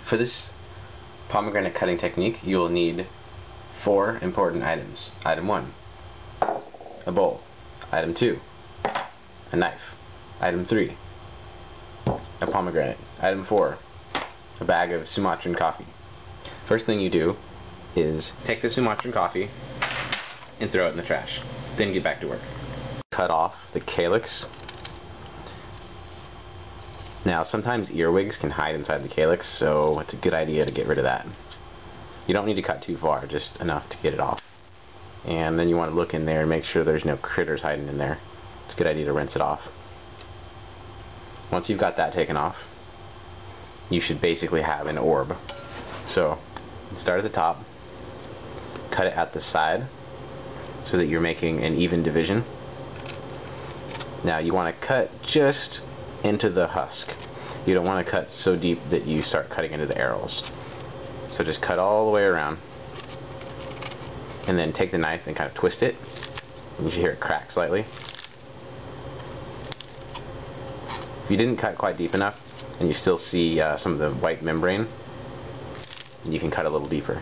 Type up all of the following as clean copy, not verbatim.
For this pomegranate cutting technique, you will need 4 important items. Item 1, a bowl. Item 2, a knife. Item 3, a pomegranate. Item 4, a bag of Sumatran coffee. First thing you do is take the Sumatran coffee and throw it in the trash. Then get back to work. Cut off the calyx. Now sometimes earwigs can hide inside the calyx, so it's a good idea to get rid of that. You don't need to cut too far, just enough to get it off. And then you want to look in there and make sure there's no critters hiding in there. It's a good idea to rinse it off. Once you've got that taken off, you should basically have an orb. So start at the top, cut it at the side so that you're making an even division. Now you want to cut just into the husk. You don't want to cut so deep that you start cutting into the arils. So just cut all the way around, and then take the knife and kind of twist it. You should hear it crack slightly. If you didn't cut quite deep enough and you still see some of the white membrane, you can cut a little deeper.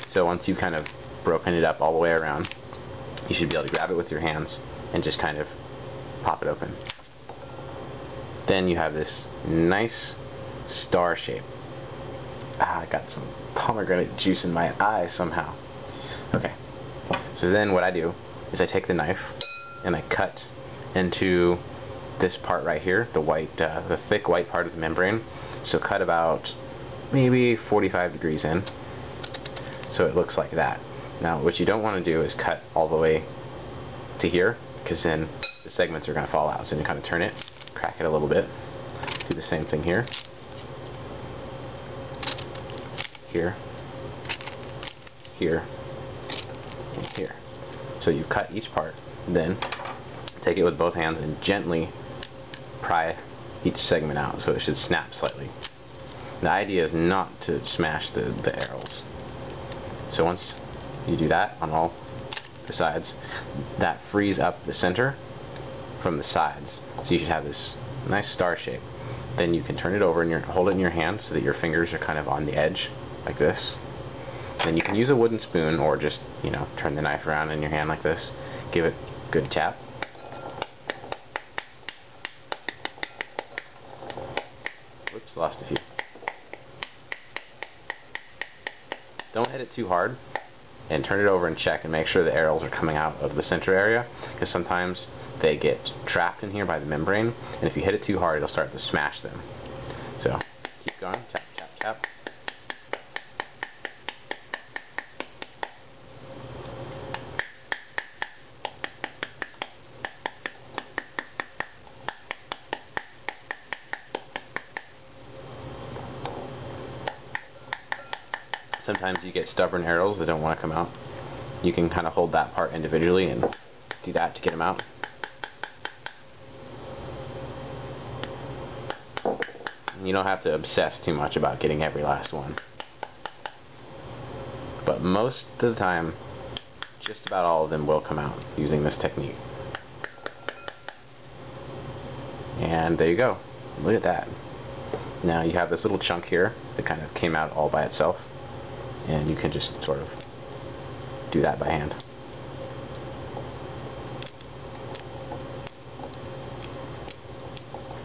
So once you've kind of broken it up all the way around, you should be able to grab it with your hands and just kind of pop it open. Then you have this nice star shape. I got some pomegranate juice in my eye somehow. Okay, so then what I do is I take the knife and I cut into this part right here, the white, the thick white part of the membrane. So cut about maybe 45 degrees in, so it looks like that. Now what you don't want to do is cut all the way to here, because then the segments are going to fall out. So you kind of turn it, crack it a little bit, do the same thing here, here, here, and here. So you cut each part, then take it with both hands and gently pry each segment out so it should snap slightly. The idea is not to smash the arils. So once you do that on all the sides, that frees up the center from the sides. So you should have this nice star shape. Then you can turn it over and hold it in your hand so that your fingers are kind of on the edge, like this. Then you can use a wooden spoon or just, turn the knife around in your hand like this. Give it a good tap. Whoops, lost a few. Don't hit it too hard, and turn it over and check and make sure the arils are coming out of the center area, because sometimes they get trapped in here by the membrane, and if you hit it too hard it'll start to smash them. So keep going, tap, tap, tap. Sometimes you get stubborn arils that don't want to come out. You can kind of hold that part individually and do that to get them out. You don't have to obsess too much about getting every last one. But most of the time, just about all of them will come out using this technique. And there you go. Look at that. Now you have this little chunk here that kind of came out all by itself. And you can just sort of do that by hand.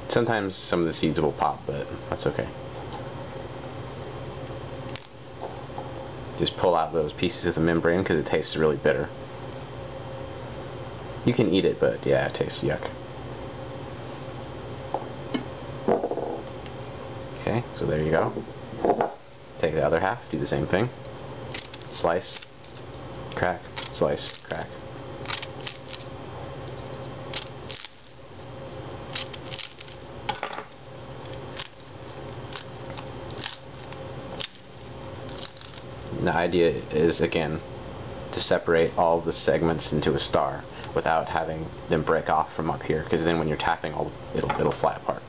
Sometimes some of the seeds will pop, but that's okay. Just pull out those pieces of the membrane because it tastes really bitter. You can eat it, but yeah, it tastes yuck. Okay, so there you go. Take the other half, do the same thing. Slice, crack, slice, crack. The idea is, again, to separate all of the segments into a star without having them break off from up here, because then when you're tapping, it'll fly apart.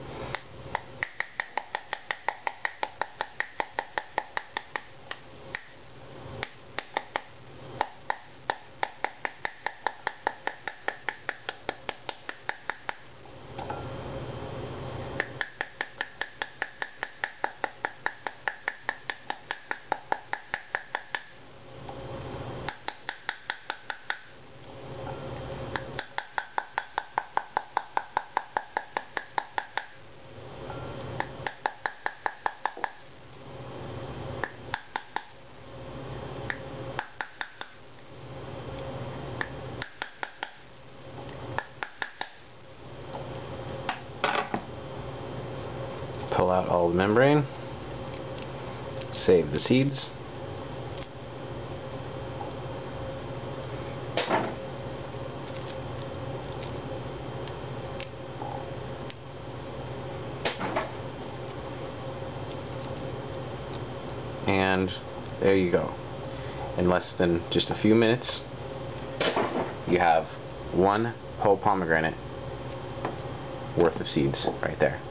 pull out all the membrane, save the seeds. And there you go. In less than just a few minutes, you have one whole pomegranate worth of seeds right there.